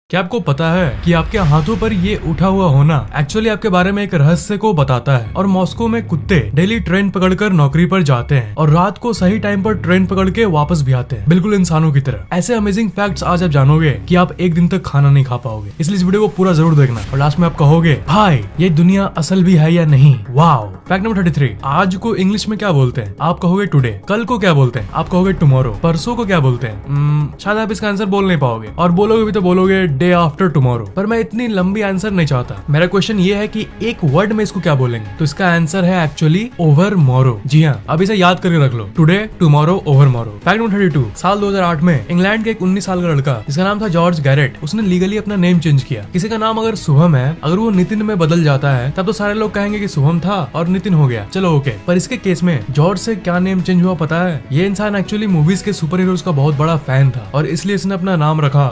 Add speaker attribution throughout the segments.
Speaker 1: क्या आपको पता है कि आपके हाथों पर ये उठा हुआ होना एक्चुअली आपके बारे में एक रहस्य को बताता है। और मॉस्को में कुत्ते डेली ट्रेन पकड़कर नौकरी पर जाते हैं और रात को सही टाइम पर ट्रेन पकड़ के वापस भी आते हैं, बिल्कुल इंसानों की तरह। ऐसे अमेजिंग फैक्ट्स आज आप जानोगे कि आप एक दिन तक खाना नहीं खा पाओगे, इसलिए इस वीडियो को पूरा जरूर देखना और लास्ट में आप कहोगे भाई ये दुनिया असल भी है या नहीं। वाओ। फैक्ट नंबर 33, आज को इंग्लिश में क्या बोलते हैं? आप कहोगे टुडे। कल को क्या बोलते हैं? आप कहोगे टुमारो। परसों को क्या बोलते हैं? शायद आप इसका आंसर बोल नहीं पाओगे, और बोलोगे भी तो बोलोगे डे आफ्टर टुमारो। पर मैं इतनी लंबी आंसर नहीं चाहता। मेरा क्वेश्चन ये है कि एक वर्ड में इसको क्या बोलेंगे, तो इसका आंसर है एक्चुअली ओवर मोरो। जी हाँ, अब इसे याद करके रख लो, टुडे टुमारो ओवर मोरो। फैक्ट नंबर 32, साल 2008 में इंग्लैंड के एक 19 साल का लड़का जिसका नाम था जॉर्ज गैरेट, उसने लीगली अपना नेम चेंज किया। किसी का नाम अगर शुभम है, अगर वो नितिन में बदल जाता है तब तो सारे लोग कहेंगे कि शुभम था और नितिन हो गया, चलो ओके। पर इसके केस में जॉर्ज से क्या नेम चेंज हुआ पता है? ये इंसान एक्चुअली मूवीज के सुपर हीरोज का बहुत बड़ा फैन था और इसलिए इसने अपना नाम रखा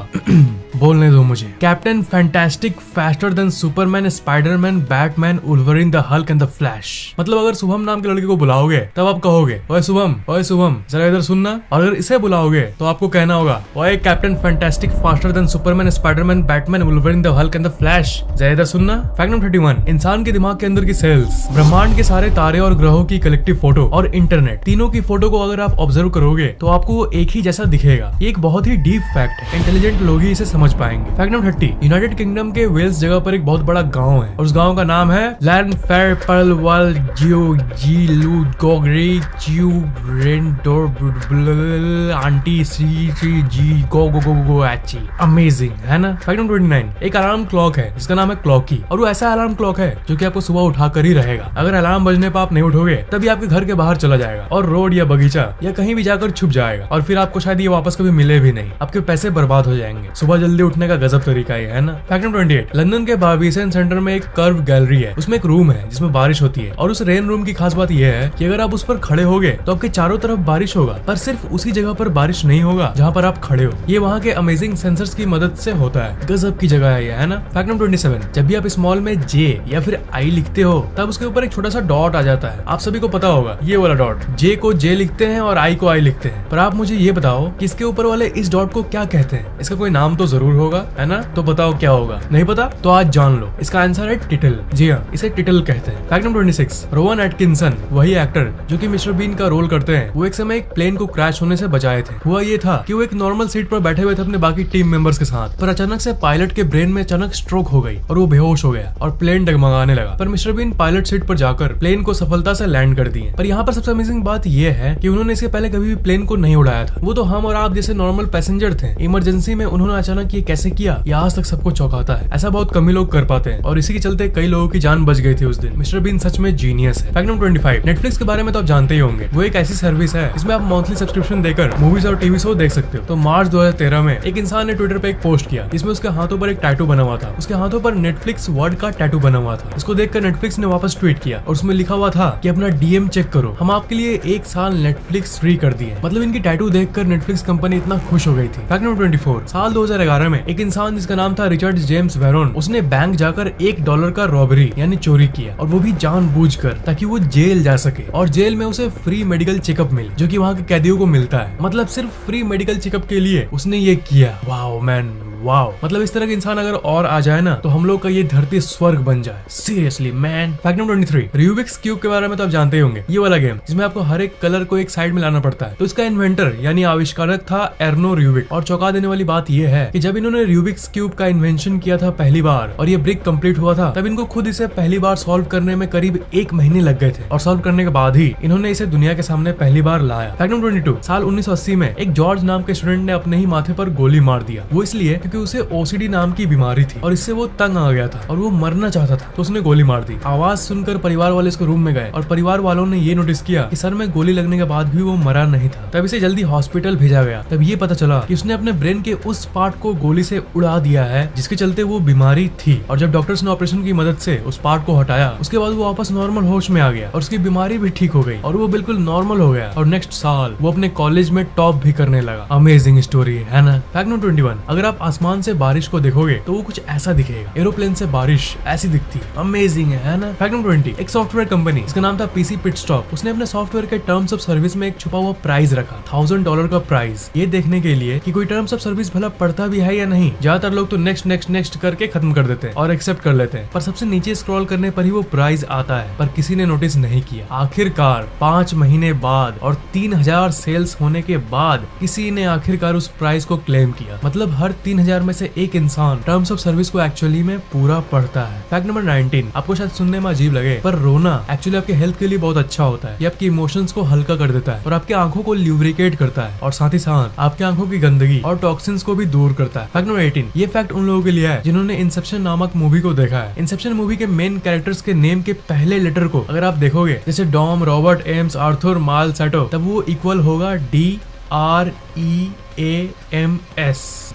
Speaker 1: बोलने दो मुझे, captain fantastic, faster than Superman, Spiderman, Batman, Wolverine, the Hulk and the flash. मतलब अगर शुभम नाम के लड़के को बुलाओगे तब आप कहोगे ओए शुभम जरा इधर सुनना, और अगर इसे बुलाओगे तो आपको कहना होगा ओए captain fantastic, faster than Superman, Spiderman, Batman, Wolverine, the Hulk and the flash, जरा इधर सुनना। फैक्ट नंबर 31, इंसान के दिमाग के अंदर की सेल्स, ब्रह्मांड के सारे तारे और ग्रहों की कलेक्टिव फोटो और इंटरनेट, तीनों की फोटो को अगर आप ऑब्जर्व करोगे तो आपको वो एक ही जैसा दिखेगा। ये एक बहुत ही डीप फैक्ट है, इंटेलिजेंट लोग ही इसे समझ पाएंगे। फैक्ट नंबर 30, यूनाइटेड किंगडम के वेल्स जगह पर एक बहुत बड़ा गांव है और उस गांव का नाम है लैंड फेयर पर्ल वाल जियो जी लू गोगरी जियो रेंडोर आंटी सी सी जी गो गो गो गो एची। अमेजिंग है ना। फैक्ट नंबर 29, एक अलार्म क्लॉक है जिसका नाम है क्लॉकी, और वो ऐसा अलार्म क्लॉक है जो कि आपको सुबह उठा कर ही रहेगा। अगर अलार्म बजने पर आप नहीं उठोगे तभी आपके घर के बाहर चला जाएगा और रोड या बगीचा या कहीं भी जाकर छुप जाएगा, और फिर आपको शायद ये वापस कभी मिले भी नहीं। आपके पैसे बर्बाद हो जाएंगे। सुबह जल्दी उठने का गजब तरीका है ना। फैक्ट नंबर 28, लंदन के बार्बिसन सेंटर में एक कर्व गैलरी है, उसमें एक रूम है जिसमें बारिश होती है, और उस रेन रूम की खास बात यह है कि अगर आप उस पर खड़े होगे तो आपके चारों तरफ बारिश होगा, पर सिर्फ उसी जगह पर बारिश नहीं होगा जहाँ पर आप खड़े हो। ये वहाँ के अमेजिंग सेंसर्स की मदद से होता है। गजब की जगह है ये, है ना। फैक्ट नंबर 27, जब भी आप स्मॉल में जे या फिर आई लिखते हो तब उसके ऊपर एक छोटा सा डॉट आ जाता है। आप सभी को पता होगा ये वाला डॉट। जे को जे लिखते हैं और आई को आई लिखते हैं, पर आप मुझे ये बताओ कि इसके ऊपर वाले इस डॉट को क्या कहते हैं? इसका कोई नाम तो जरूर होगा, है ना। तो बताओ क्या होगा? नहीं पता तो आज जान लो, इसका आंसर है टिटल। जी हाँ, इसे टिटल कहते हैं। फैक्ट नंबर 26, रोवन एटकिंसन, वही एक्टर जो कि मिस्टर बीन का रोल करते हैं, वो एक समय एक प्लेन को क्रैश होने से बचाए थे। हुआ ये था कि वो एक नॉर्मल सीट पर बैठे हुए थे अपने बाकी टीम मेंबर्स के साथ, पर अचानक से पायलट के ब्रेन में अचानक स्ट्रोक हो गई और वो बेहोश हो गया और प्लेन डगमगाने लगा। पर मिस्टर बीन पायलट सीट पर जाकर प्लेन को सफलता से लैंड कर दिए। पर यहाँ पर सबसे अमेजिंग बात ये है कि उन्होंने इससे पहले कभी भी प्लेन को नहीं उड़ाया था। वो तो हम और आप जैसे नॉर्मल पैसेंजर थे। इमरजेंसी में उन्होंने अचानक ये कैसे किया, ये आज तक सबको चौंकाता है। ऐसा बहुत कम ही लोग कर पाते हैं और इसी के चलते कई लोगों की जान बच गई थी उस दिन। मिस्टर बीन सच में जीनियस है। फैक्ट नंबर 25, नेटफ्लिक्स के बारे में तो आप जानते ही होंगे। वो एक ऐसी सर्विस है जिसमें आप मंथली सब्सक्रिप्शन देकर मूवीज और टीवी शो देख सकते हो। तो मार्च 2013 में एक इंसान ने ट्विटर पे एक पोस्ट किया जिसमें उसके हाथों पर एक टैटू बना हुआ था। उसके हाथों पर नेटफ्लिक्स वर्ड का टैटू बना हुआ था। इसको देखकर नेटफ्लिक्स ने वापस ट्वीट किया और उसमें लिखा हुआ था कि अपना डीएम चेक करो, हम आपके लिए 1 साल नेटफ्लिक्स फ्री कर दिए। मतलब इनकी टैटू देखकर नेटफ्लिक्स कंपनी इतना खुश हो गई थी। फैक्ट नंबर 24, साल 2011 में एक इंसान जिसका नाम था रिचर्ड जेम्स वेरोन, उसने बैंक जाकर $1 का रॉबरी यानी चोरी किया, और वो भी जानबूझकर, ताकि वो जेल जा सके और जेल में उसे फ्री मेडिकल चेकअप मिले जो कि वहाँ के कैदियों को मिलता है। मतलब सिर्फ फ्री मेडिकल चेकअप के लिए उसने ये किया। Wow man, wow. मतलब इस तरह के इंसान अगर और आ जाए ना तो हम लोग का ये धरती स्वर्ग बन जाए। Seriously man. Fact number 23, Rubik's cube के बारे में तो आप जानते ही होंगे। ये वाला गेम जिसमें आपको हर एक कलर को एक साइड में लाना पड़ता है। तो इसका इन्वेंटर यानी आविष्कारक था एर्नो रूबिक। और चौंका देने वाली बात ये है कि जब इन्होंने रूबिक्स क्यूब का इन्वेंशन किया था पहली बार और ये ब्रिक कंप्लीट हुआ था, तब इनको खुद इसे पहली बार सॉल्व करने में करीब 1 महीने लग गए थे, और सॉल्व करने के बाद ही इन्होंने इसे दुनिया के सामने पहली बार लाया। फैक्ट नंबर 22, साल 1980 में एक जॉर्ज नाम के स्टूडेंट ने अपने ही माथे पर गोली मार दिया। वो इसलिए क्योंकि उसे ओसीडी नाम की बीमारी थी और इससे वो तंग आ गया था और वो मरना चाहता था, तो उसने गोली मार दी। आवाज सुनकर परिवार वाले इसको रूम में गए और परिवार वालों ने ये नोटिस किया कि सर में गोली लगने के बाद भी वो मरा नहीं था। तब इसे जल्दी हॉस्पिटल भेजा गया। तब ये पता चला कि उसने अपने ब्रेन के उस पार्ट को गोली से उड़ा दिया है जिसके चलते वो बीमारी थी, और जब डॉक्टर्स ने ऑपरेशन की मदद से उस पार्ट को हटाया उसके बाद वो वापस नॉर्मल होश में आ गया और उसकी बीमारी भी ठीक हो गई और वो बिल्कुल नॉर्मल हो गया, और नेक्स्ट साल वो अपने कॉलेज में टॉप भी करने लगा। अमेजिंग स्टोरी है ना। फैक्ट नंबर 21, अगर आप आसमान आसमान से बारिश को देखोगे तो वो कुछ ऐसा दिखेगा। एरोप्लेन से बारिश ऐसी दिखती है, अमेजिंग है ना। फैक्ट नंबर 20, एक सॉफ्टवेयर कंपनी, इसका नाम था पीसी पिट स्टॉप, उसने अपने सॉफ्टवेयर के टर्म्स ऑफ सर्विस में एक छुपा हुआ प्राइस रखा, $1000 का प्राइस, ये देखने के लिए कि कोई टर्म्स ऑफ सर्विस भला पढ़ता भी है या नहीं। ज्यादातर लोग तो नेक्स्ट नेक्स्ट नेक्स्ट करके खत्म कर देते हैं और एक्सेप्ट कर लेते हैं, पर सबसे नीचे स्क्रॉल करने पर ही वो प्राइस आता है, पर किसी ने नोटिस नहीं किया। आखिरकार 5 महीने बाद और 3000 सेल्स होने के बाद किसी ने आखिरकार उस प्राइस को क्लेम किया। मतलब हर 3000 में से एक इंसान टर्म्स ऑफ सर्विस को एक्चुअली में पूरा पढ़ता है। फैक्ट नंबर 19, आपको शायद सुनने में अजीब लगे पर रोना एक्चुअली आपके हेल्थ के लिए बहुत अच्छा होता है। ये आपके इमोशंस को हल्का कर देता है और आपकी आंखों को ल्यूब्रिकेट करता है और साथ ही साथ आपकी आंखों की गंदगी और टॉक्सिन्स को भी दूर करता है। फैक्ट नंबर 18, ये फैक्ट उन लोगों के लिए है जिन्होंने इंसेप्शन नामक मूवी को देखा है। इंसेप्शन मूवी के मेन कैरेक्टर्स के नेम के पहले लेटर को अगर आप देखोगे, जैसे डॉम, रॉबर्ट, एम्स, आर्थर, माल, सैटो, तब वो इक्वल होगा DREAMS,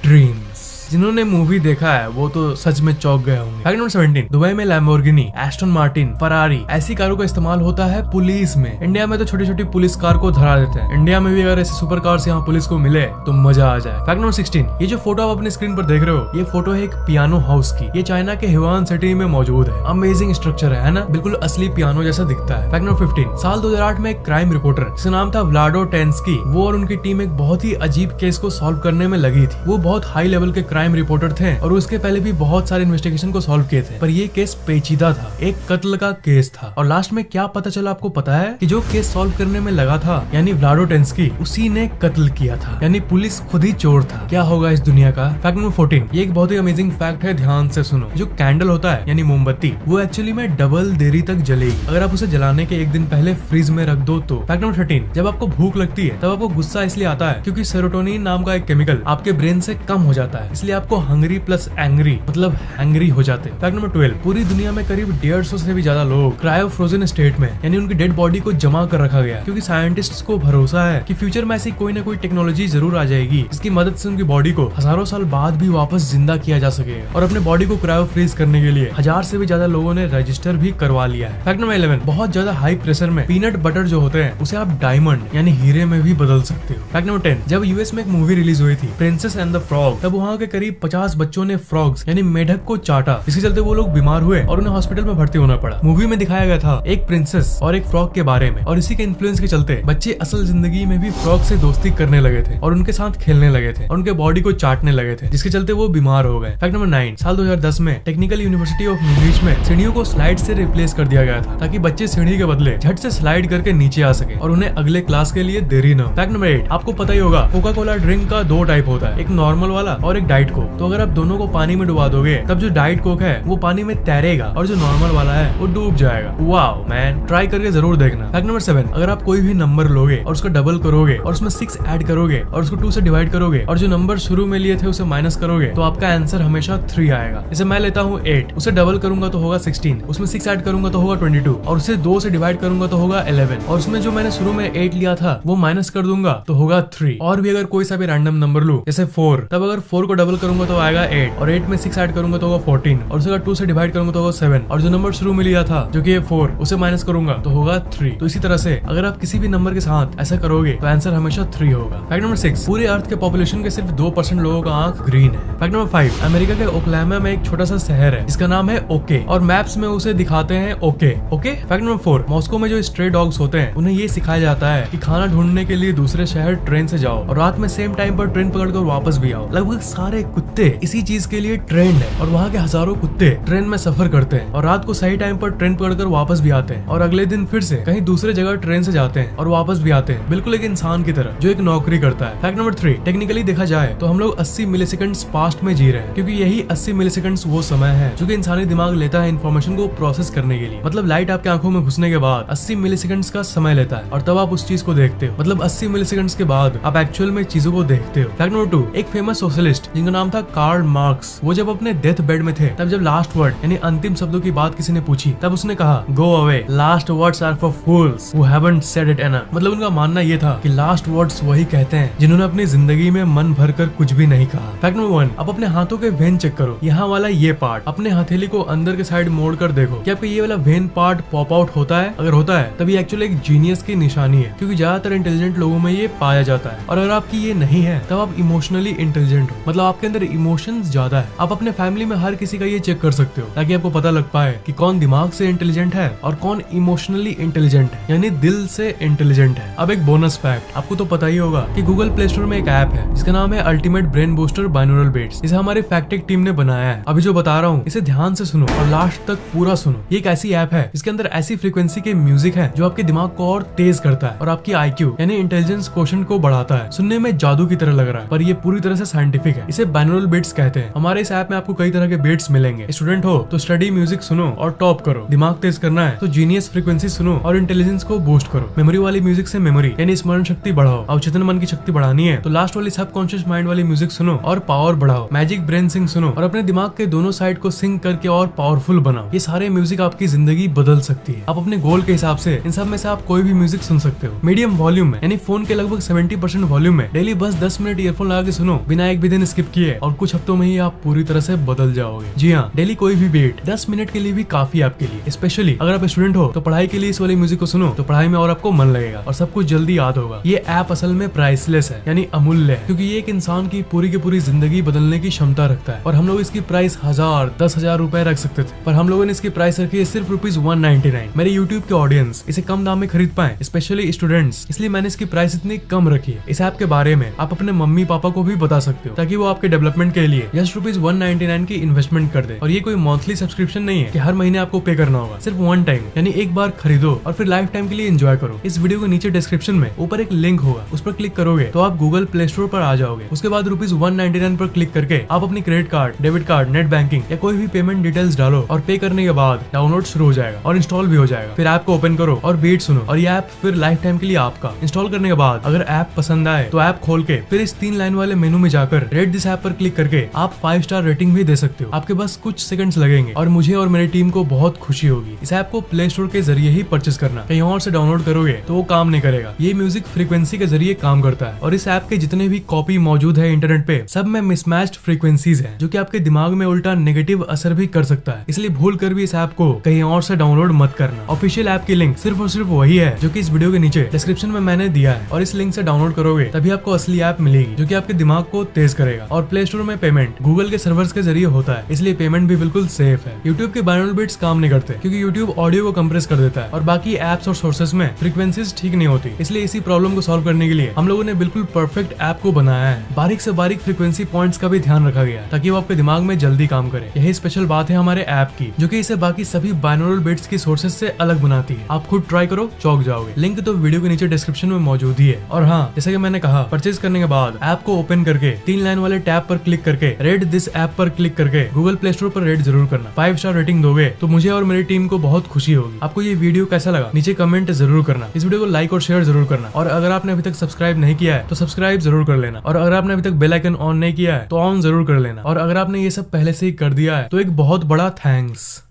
Speaker 1: ड्रीम्स। जिन्होंने मूवी देखा है वो तो सच में चौंक गए होंगे। फैक्ट नंबर 17, दुबई में लैम्बोर्गिनी, एस्टन मार्टिन, फरारी ऐसी कारों का इस्तेमाल होता है पुलिस में। इंडिया में तो छोटी छोटी पुलिस कार को धरा देते हैं, इंडिया में भी अगर ऐसी सुपर कार्स यहाँ पुलिस को मिले तो मजा आ जाए। फैक्ट नंबर 16, ये जो फोटो आप अपने स्क्रीन पर देख रहे हो, ये फोटो है एक पियानो हाउस की। ये चाइना के ह्यूआन सिटी में मौजूद है। अमेजिंग स्ट्रक्चर है ना, बिल्कुल असली पियानो जैसा दिखता है। फैक्ट नंबर 15, साल 2008 में एक क्राइम रिपोर्टर जिसका नाम था व्लाडो टेंस्की, वो और उनकी टीम एक बहुत ही अजीब केस को सॉल्व करने में लगी थी। वो बहुत हाई लेवल के क्राइम रिपोर्टर थे और उसके पहले भी बहुत सारे इन्वेस्टिगेशन को सॉल्व किए थे, पर ये केस पेचीदा था, एक कत्ल का केस था। और लास्ट में क्या पता चला आपको पता है कि जो केस सॉल्व करने में लगा था यानी व्लाडो टेंस्की, उसी ने कत्ल किया था, यानी पुलिस खुद ही चोर था। क्या होगा इस दुनिया का। फैक्ट नंबर 14, ये एक बहुत ही अमेजिंग फैक्ट है, ध्यान से सुनो। जो कैंडल होता है यानी मोमबत्ती, वो एक्चुअली में डबल देरी तक जलेगी अगर आप उसे जलाने के एक दिन पहले फ्रीज में रख दो तो। फैक्ट नंबर 13, जब आपको भूख लगती है तब आपको गुस्सा इसलिए आता है क्योंकि सेरोटोनिन नाम का एक केमिकल आपके ब्रेन से कम हो जाता है, इसलिए आपको हंग्री प्लस एंग्री मतलब हैंग्री हो जाते हैं। फैक्ट नंबर 12, पूरी दुनिया में करीब 150 से भी ज्यादा लोग क्रायो फ्रोजन स्टेट में यानी उनकी डेड बॉडी को जमा कर रखा गया, क्योंकि साइंटिस्ट्स को भरोसा है कि फ्यूचर में ऐसी कोई ना कोई टेक्नोलॉजी जरूर आ जाएगी जिसकी मदद से उनकी बॉडी को हजारों साल बाद भी वापस जिंदा किया जा सकेगा। और अपने बॉडी को क्रायो फ्रीज करने के लिए 1000 से भी ज्यादा लोगों ने रजिस्टर भी करवा लिया है। फैक्ट नंबर 11, बहुत ज्यादा हाई प्रेशर में पीनट बटर जो होते हैं उसे आप डायमंड यानी हीरे में भी बदल सकते हो। फैक्ट नंबर 10, जब यूएस में एक मूवी रिलीज हुई थी प्रिंसेस एंड द फ्रॉग, तब वहाँ के करीब 50 बच्चों ने फ्रॉग्स यानी मेढक को चाटा, इसके चलते वो लोग बीमार हुए और उन्हें हॉस्पिटल में भर्ती होना पड़ा। मूवी में दिखाया गया था एक प्रिंसेस और एक फ्रॉग के बारे में, और इसी के इन्फ्लुएंस के चलते बच्चे असल जिंदगी में भी फ्रॉग से दोस्ती करने लगे थे और उनके साथ खेलने लगे थे और उनके बॉडी को चाटने लगे थे, जिसके चलते वो बीमार हो गए। फैक्ट नंबर 9, साल 2010 में टेक्निकल यूनिवर्सिटी ऑफ न्यूरिच में सीढ़ियों को स्लाइड से रिप्लेस कर दिया गया था ताकि बच्चे सीढ़ी के बदले झट से स्लाइड करके नीचे आ सके और उन्हें अगले क्लास के लिए देरी न हो। फैक्ट नंबर 8, आपको पता ही होगा कोका कोला ड्रिंक का 2 टाइप होता है, एक नॉर्मल वाला और एक डाइट कोक। तो अगर आप दोनों को पानी में डुबा दोगे तब जो डाइट कोक है वो पानी में तैरेगा और जो नॉर्मल वाला है वो डूब जाएगा। वाओ मैन, ट्राई करके जरूर देखना। फैक्ट नंबर 7, अगर आप कोई भी नंबर लोगे और उसका डबल करोगे और उसमें 6 ऐड करोगे और उसको 2 से डिवाइड करोगे और जो नंबर शुरू में लिए थे उसे माइनस करोगे तो आपका आंसर हमेशा 3 आएगा। जैसे मैं लेता हूँ 8, उसे डबल करूंगा तो होगा 16, उसमें 6 ऐड करूंगा तो होगा 22 और उसे 2 से डिवाइड करूंगा तो होगा 11 और उसमें जो मैंने शुरू में 8 लिया था वो माइनस कर दूंगा तो होगा 3। और भी अगर कोई सा भी रैंडम नंबर लूं जैसे 4, तब अगर 4 को डबल करूंगा तो आएगा 8 और 8 में 6 ऐड करूंगा तो होगा 14 और उसे 2 से डिवाइड करूंगा तो होगा 7 और जो नंबर शुरू में लिया था जो कि 4 उसे माइनस करूंगा तो होगा 3। तो इसी तरह से अगर आप किसी भी नंबर के साथ ऐसा करोगे तो आंसर हमेशा 3 होगा। फैक्ट नंबर 6, पूरे अर्थ के पॉपुलेशन के सिर्फ 2% लोगों का आंख ग्रीन है। फैक्ट नंबर 5, अमेरिका के ओक्लाहोमा में एक छोटा सा शहर है जिसका नाम है ओके और मैप्स में उसे दिखाते हैं okay okay. Fact number 4, Moscow में जो स्ट्रे डॉग्स होते हैं उन्हें ये सिखाया जाता है कि खाना ढूंढने के लिए दूसरे शहर ट्रेन से जाओ और रात में सेम टाइम पर ट्रेन पकड़कर वापस भी आओ। लगभग सारे कुत्ते इसी चीज के लिए ट्रेंड है और वहाँ के हजारों कुत्ते ट्रेन में सफर करते हैं और रात को सही टाइम पर ट्रेन पकड़कर वापस भी आते हैं और अगले दिन फिर से कहीं दूसरे जगह ट्रेन से जाते हैं और वापस भी आते हैं, बिल्कुल एक इंसान की तरह जो एक नौकरी करता है। फैक्ट नंबर 3, टेक्निकली देखा जाए तो हम लोग 80 मिलीसेकंड्स पास्ट में जी रहे हैं, क्योंकि यही 80 मिलीसेकंड्स वो समय है जो कि इंसानी दिमाग लेता है इन्फॉर्मेशन को प्रोसेस करने के लिए। मतलब लाइट आपके आंखों में घुसने के बाद 80 मिलीसेकंड्स का समय लेता है और तब आप उस चीज को देखते हो। मतलब 80 मिलीसेकंड्स के बाद आप एक्चुअल में चीजों को देखते हो। फैक्ट नंबर 2, एक फेमस सोशलिस्ट जिनका नाम था कार्ल मार्क्स, वो जब अपने डेथ बेड में थे तब जब लास्ट वर्ड यानी अंतिम शब्दों की बात किसी ने पूछी तब उसने कहा go away, last words are for fools who haven't said it enough. मतलब उनका मानना ये था कि लास्ट वर्ड्स वही कहते हैं जिन्होंने अपनी जिंदगी में मन भरकर कुछ भी नहीं कहा। फैक्ट नंबर 1, आप अपने हाथों के वेन चेक करो, यहाँ वाला ये पार्ट अपने हथेली को अंदर के साइड मोड़ कर देखो कि आपका ये वाला वेन पार्ट पॉप आउट होता है। अगर होता है तभी एक्चुअली एक जीनियस की निशानी है, क्योंकि ज्यादातर इंटेलिजेंट लोगों में ये पाया जाता है और अगर आपकी ये नहीं है तब आप इमोशनली इंटेलिजेंट हो, मतलब आप आपके अंदर इमोशंस ज्यादा है। आप अपने फैमिली में हर किसी का ये चेक कर सकते हो ताकि आपको पता लग पाए कि कौन दिमाग से इंटेलिजेंट है और कौन इमोशनली इंटेलिजेंट है, यानी दिल से इंटेलिजेंट है। अब एक बोनस फैक्ट, आपको तो पता ही होगा कि गूगल प्ले स्टोर में एक ऐप है जिसका नाम है ultimate brain booster binaural bits. इसे हमारी फैक्टिक टीम ने बनाया है। अभी जो बता रहा हूँ इसे ध्यान से सुनो और लास्ट तक पूरा सुनो। ये एक ऐसी ऐप है जिसके अंदर ऐसी फ्रीक्वेंसी के म्यूजिक है जो आपके दिमाग को और तेज करता है और आपकी IQ यानी इंटेलिजेंस क्वोशिएंट को बढ़ाता है। सुनने में जादू की तरह लग रहा है पर ये पूरी तरह से साइंटिफिक है। इसे बाइनोरल बिट्स कहते हैं। हमारे इस ऐप में आपको कई तरह के बिट्स मिलेंगे। स्टूडेंट हो तो स्टडी म्यूजिक सुनो और टॉप करो। दिमाग तेज करना है तो जीनियस फ्रीक्वेंसी सुनो और इंटेलिजेंस को बूस्ट करो। मेमोरी वाली म्यूजिक से मेमोरी यानी स्मरण शक्ति बढ़ाओ। अवचेतन मन की शक्ति बढ़ानी है तो लास्ट वाली सबकॉन्शियस माइंड वाली म्यूजिक सुनो और पावर बढ़ाओ। मैजिक ब्रेन सिंग सुनो और अपने दिमाग के दोनों साइड को सिंक करके और पावरफुल बनाओ। ये सारे म्यूजिक आपकी जिंदगी बदल सकती है। आप अपने गोल के हिसाब से इन सब में से आप कोई भी म्यूजिक सुन सकते हो। मीडियम वॉल्यूम में यानी फोन के लगभग 70% वॉल्यूम में डेली बस 10 मिनट ईयरफोन लगा के सुनो बिना एक भी दिन स्किप किए और कुछ हफ्तों में ही आप पूरी तरह से बदल जाओगे। जी हाँ, डेली कोई भी बीट 10 मिनट के लिए भी काफी आपके लिए। स्पेशली अगर आप स्टूडेंट हो तो पढ़ाई के लिए इस वाली म्यूजिक को सुनो तो पढ़ाई में और आपको मन लगेगा और सब कुछ जल्दी याद होगा। ये ऐप असल में प्राइसलेस है यानी अमूल्य है क्योंकि ये एक इंसान की पूरी जिंदगी बदलने की क्षमता रखता है। और हम लोग इसकी प्राइस 1000-10,000 रुपए रख सकते थे पर हम लोगों ने इसकी प्राइस रखी है सिर्फ ₹199। मेरे यूट्यूब के ऑडियंस इसे कम दाम में खरीद पाए, स्पेशली स्टूडेंट्स, इसलिए मैंने इसकी प्राइस इतनी कम रखी है। इस ऐप के बारे में आप अपने मम्मी पापा को भी बता सकते हो ताकि वो आपके डेवलपमेंट के लिए जस्ट ₹199 की इन्वेस्टमेंट कर दे। और ये कोई मंथली सब्सक्रिप्शन नहीं है कि हर महीने आपको पे करना होगा, सिर्फ वन टाइम यानी एक बार खरीदो और फिर लाइफ टाइम के लिए एंजॉय करो। इस वीडियो के नीचे डिस्क्रिप्शन में ऊपर एक लिंक होगा, उस पर क्लिक करोगे तो आप गूगल प्ले स्टोर पर आ जाओगे। उसके बाद ₹199 पर क्लिक करके आप अपनी credit card, debit card, net banking या कोई भी पेमेंट डिटेल्स डालो और पे करने के बाद डाउनलोड शुरू हो जाएगा और इंस्टॉल भी हो जाएगा। फिर ऐप को ओपन करो और बीट सुनो और ये ऐप फिर लाइफ टाइम के लिए आपका। इंस्टॉल करने के बाद अगर ऐप पसंद आए तो ऐप खोल के फिर इस 3 लाइन वाले मेनू में जाकर रेट दिस ऐप पर क्लिक करके आप 5 स्टार रेटिंग भी दे सकते हो। आपके बस कुछ सेकंड्स लगेंगे और मुझे और मेरी टीम को बहुत खुशी होगी। इस ऐप को प्ले स्टोर के जरिए ही परचेस करना, कहीं और से डाउनलोड करोगे तो वो काम नहीं करेगा। ये म्यूजिक फ्रीक्वेंसी के जरिए काम करता है और इस ऐप के जितने भी कॉपी मौजूद है इंटरनेट पे सब में मिसमैच्ड फ्रीक्वेंसीज है जो कि आपके दिमाग में उल्टा नेगेटिव असर भी कर सकता है। इसलिए भूल कर भी इस ऐप को कहीं और से डाउनलोड मत करना। ऑफिशियल ऐप की लिंक सिर्फ और सिर्फ वही है जो कि इस वीडियो के नीचे डिस्क्रिप्शन में मैंने दिया है और इस लिंक से डाउनलोड करोगे तभी आपको असली ऐप मिलेगी जो कि आपके दिमाग को तेज करेगा। और प्ले स्टोर में पेमेंट गूगल के सर्वर्स के जरिए होता है, इसलिए पेमेंट भी बिल्कुल सेफ है। यूट्यूब के बाइनोरल बिट्स काम नहीं करते क्योंकि यूट्यूब ऑडियो को कंप्रेस कर देता है और बाकी एप्स और सोर्सेस में फ्रीक्वेंसीज ठीक नहीं होती। इसलिए इसी प्रॉब्लम को सॉल्व करने के लिए हम लोगों ने बिल्कुल परफेक्ट ऐप को बनाया है। बारीक से बारीक फ्रीक्वेंसी पॉइंट्स का भी ध्यान रखा गया ताकि वो आपके दिमाग में जल्दी काम करे। यही स्पेशल बात है हमारे ऐप की जो कि इसे बाकी सभी बाइनोरल बिट्स की सोर्सेस से अलग बनाती है। आप खुद ट्राई करो, चौंक जाओगे। लिंक तो वीडियो के नीचे डिस्क्रिप्शन में मौजूद ही है। और हाँ, जैसे कि मैंने कहा, परचेज करने के बाद ऐप को ओपन करके 3 लाइन वाले टैब पर क्लिक करके रेट दिस ऐप पर क्लिक करके गूगल प्ले स्टोर पर रेट जरूर करना। 5 स्टार रेटिंग दोगे तो मुझे और मेरी टीम को बहुत खुशी होगी। आपको ये वीडियो कैसा लगा नीचे कमेंट जरूर करना। इस वीडियो को लाइक और शेयर जरूर करना और अगर आपने अभी तक सब्सक्राइब नहीं किया है तो सब्सक्राइब जरूर कर लेना और अगर आपने अभी तक बेल आइकन ऑन नहीं किया है तो ऑन जरूर कर लेना और अगर आपने ये सब पहले से ही कर दिया है तो एक बहुत बड़ा थैंक्स।